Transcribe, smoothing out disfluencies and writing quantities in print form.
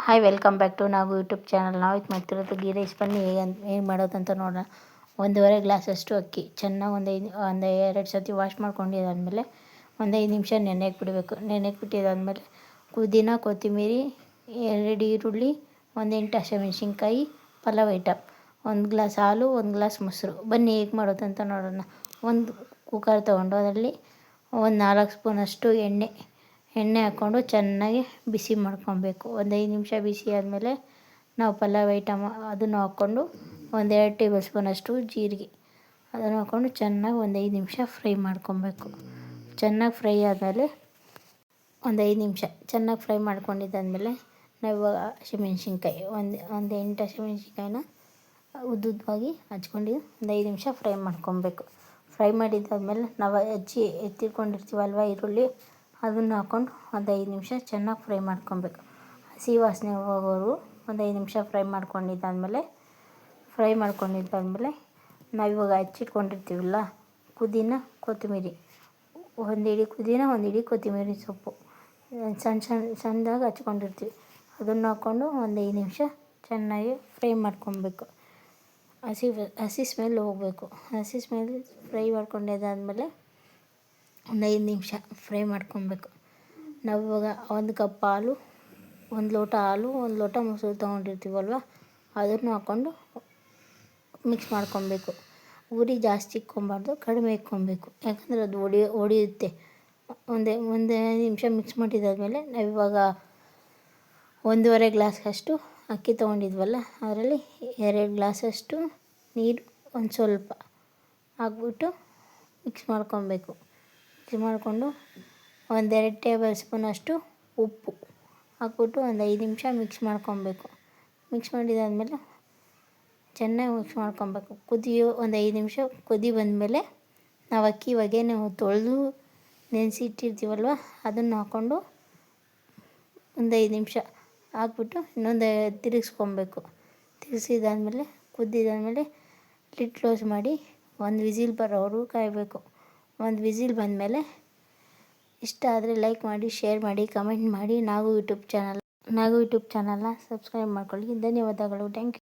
Hi welcome back to ನಾವು YouTube channel. ನಾವು ಇದು ಮಾಡ್ತಿರೋದು ಗೀ ರೈಸ್. ಬನ್ನಿ ಹೇಗೆ ಮಾಡೋದಂತ ನೋಡೋಣ. 1.5 ಗ್ಲಾಸಷ್ಟು ಅಕ್ಕಿ ಚೆನ್ನಾಗಿ ಒಂದು 2 ಸತಿ ವಾಶ್ ಮಾಡ್ಕೊಂಡಿದ್ದಾದಮೇಲೆ ಒಂದು 5 ನಿಮಿಷ ನೆನೆಗೆ ಬಿಡಬೇಕು. ನೆನೆಗೆ ಬಿಟ್ಟಿದ್ದಾದಮೇಲೆ ಪುದೀನ, ಕೊತ್ತಂಬರಿ, 2 ಈರುಳ್ಳಿ, 1 8 ಹಸಿಮೆಣ್ಸಿನ್ಕಾಯಿ, ಪಲಾವ್ ಐಟಮ್, 1 ಗ್ಲಾಸ್ ಹಾಲು, 1 ಗ್ಲಾಸ್ ಮೊಸರು. ಬನ್ನಿ ಹೇಗೆ ಮಾಡೋದಂತ ನೋಡೋಣ. ಒಂದು ಕುಕ್ಕರ್ ತೊಗೊಂಡು ಅದರಲ್ಲಿ ಒಂದು 4 ಸ್ಪೂನಷ್ಟು ಎಣ್ಣೆ ಹಾಕ್ಕೊಂಡು ಚೆನ್ನಾಗಿ ಬಿಸಿ ಮಾಡ್ಕೊಬೇಕು. ಒಂದು 5 ನಿಮಿಷ ಬಿಸಿ ಆದಮೇಲೆ ನಾವು ಪಲಾವ್ ಐಟಮ್ ಅದನ್ನು ಹಾಕ್ಕೊಂಡು 1-2 ಟೇಬಲ್ ಸ್ಪೂನಷ್ಟು ಜೀರಿಗೆ ಅದನ್ನು ಹಾಕ್ಕೊಂಡು ಚೆನ್ನಾಗಿ ಒಂದು 5 ನಿಮಿಷ ಫ್ರೈ ಮಾಡ್ಕೊಬೇಕು. ಚೆನ್ನಾಗಿ ಫ್ರೈ ಆದಮೇಲೆ ಒಂದು 5 ನಿಮಿಷ ಚೆನ್ನಾಗಿ ಫ್ರೈ ಮಾಡ್ಕೊಂಡಿದ್ದಾದಮೇಲೆ ನಾವು ಇವಾಗ ಹಸಿಮೆಣ್ಸಿನ್ಕಾಯಿ ಒಂದು 8 ಹಸಿಮೆಣ್ಸಿನ್ಕಾಯಿನ ಉದ್ದುದ್ದವಾಗಿ ಹಚ್ಕೊಂಡು ಒಂದು 5 ನಿಮಿಷ ಫ್ರೈ ಮಾಡ್ಕೊಬೇಕು. ಫ್ರೈ ಮಾಡಿದ್ದಾದಮೇಲೆ ನಾವು ಎತ್ತಿಟ್ಕೊಂಡಿರ್ತೀವಲ್ವ ಈರುಳ್ಳಿ, ಅದನ್ನು ಹಾಕ್ಕೊಂಡು ಒಂದು 5 ನಿಮಿಷ ಚೆನ್ನಾಗಿ ಫ್ರೈ ಮಾಡ್ಕೊಬೇಕು. ಹಸಿ ವಾಸನೆ ಹೋಗೋವರೆಗೂ ಒಂದು 5 ನಿಮಿಷ ಫ್ರೈ ಮಾಡ್ಕೊಂಡಿದ್ದಾದಮೇಲೆ ನಾವಿವಾಗ ಹಚ್ಚಿಟ್ಕೊಂಡಿರ್ತೀವಲ್ಲ ಪುದೀನ, ಕೊತ್ತಂಬರಿ, ಒಂದು ಹಿಡಿ ಪುದೀನ, ಒಂದು ಹಿಡಿ ಕೊತ್ತಂಬರಿ ಸೊಪ್ಪು ಸಣ್ಣದಾಗಿ ಹಚ್ಕೊಂಡಿರ್ತೀವಿ, ಅದನ್ನು ಹಾಕ್ಕೊಂಡು ಒಂದು 5 ನಿಮಿಷ ಚೆನ್ನಾಗಿ ಫ್ರೈ ಮಾಡ್ಕೊಬೇಕು. ಹಸಿ ಸ್ಮೆಲ್ ಹೋಗಬೇಕು. ಹಸಿ ಸ್ಮೆಲ್ ಫ್ರೈ ಮಾಡ್ಕೊಂಡಿದ್ದಾದಮೇಲೆ ಒಂದು 5 ನಿಮಿಷ ಫ್ರೈ ಮಾಡ್ಕೊಬೇಕು. ನಾವು ಇವಾಗ 1 ಕಪ್ ಹಾಲು, 1 ಲೋಟ ಹಾಲು, 1 ಲೋಟ ಮೊಸರು ತೊಗೊಂಡಿರ್ತೀವಲ್ವ ಅದನ್ನು ಹಾಕ್ಕೊಂಡು ಮಿಕ್ಸ್ ಮಾಡ್ಕೊಬೇಕು. ಉರಿ ಜಾಸ್ತಿ ಇಕ್ಕೊಬಾರ್ದು, ಕಡಿಮೆ ಇಕ್ಕೊಬೇಕು, ಯಾಕಂದರೆ ಅದು ಒಡೆಯುತ್ತೆ. ಒಂದು 5 ನಿಮಿಷ ಮಿಕ್ಸ್ ಮಾಡಿದ್ದಾದಮೇಲೆ ನಾವಿವಾಗ 1.5 ಗ್ಲಾಸಷ್ಟು ಅಕ್ಕಿ ತೊಗೊಂಡಿದ್ವಲ್ಲ ಅದರಲ್ಲಿ 2 ಗ್ಲಾಸಷ್ಟು ನೀರು ಒಂದು ಸ್ವಲ್ಪ ಹಾಕ್ಬಿಟ್ಟು ಮಿಕ್ಸ್ ಮಾಡ್ಕೊಬೇಕು. ಮಿಕ್ಸ್ ಮಾಡಿಕೊಂಡು 1-2 ಟೇಬಲ್ ಸ್ಪೂನಷ್ಟು ಉಪ್ಪು ಹಾಕ್ಬಿಟ್ಟು ಒಂದು 5 ನಿಮಿಷ ಮಿಕ್ಸ್ ಮಾಡ್ಕೊಬೇಕು. ಮಿಕ್ಸ್ ಮಾಡಿದಾದಮೇಲೆ ಚೆನ್ನಾಗಿ ಮಿಕ್ಸ್ ಮಾಡ್ಕೊಬೇಕು. ಒಂದು 5 ನಿಮಿಷ ಕುದಿ ಬಂದಮೇಲೆ ನಾವು ಅಕ್ಕಿ ಇವಾಗೇ ನಾವು ತೊಳೆದು ನೆನೆಸಿ ಇಟ್ಟಿರ್ತೀವಲ್ವ ಅದನ್ನು ಹಾಕ್ಕೊಂಡು ಒಂದು 5 ನಿಮಿಷ ಹಾಕ್ಬಿಟ್ಟು ಇನ್ನೊಂದು ತಿರುಗಿಸ್ಕೊಬೇಕು. ತಿರುಗಿಸಿದಾದ್ಮೇಲೆ ಕುದ್ದಿದ್ದಾದಮೇಲೆ ಲಿಡ್ ಕ್ಲೋಸ್ ಮಾಡಿ ಒಂದು ವಿಸಿಲ್ ಬರೋವರೆಗೂ ಕಾಯಬೇಕು. ಒಂದು ವಿಸಿಲ್ ಬಂದಮೇಲೆ ಇಷ್ಟ ಆದರೆ ಲೈಕ್ ಮಾಡಿ, ಶೇರ್ ಮಾಡಿ, ಕಮೆಂಟ್ ಮಾಡಿ. ನಾವು ಯೂಟ್ಯೂಬ್ ಚಾನಲ್ನ ಸಬ್ಸ್ಕ್ರೈಬ್ ಮಾಡ್ಕೊಳ್ಳಿ. ಧನ್ಯವಾದಗಳು. Thank you.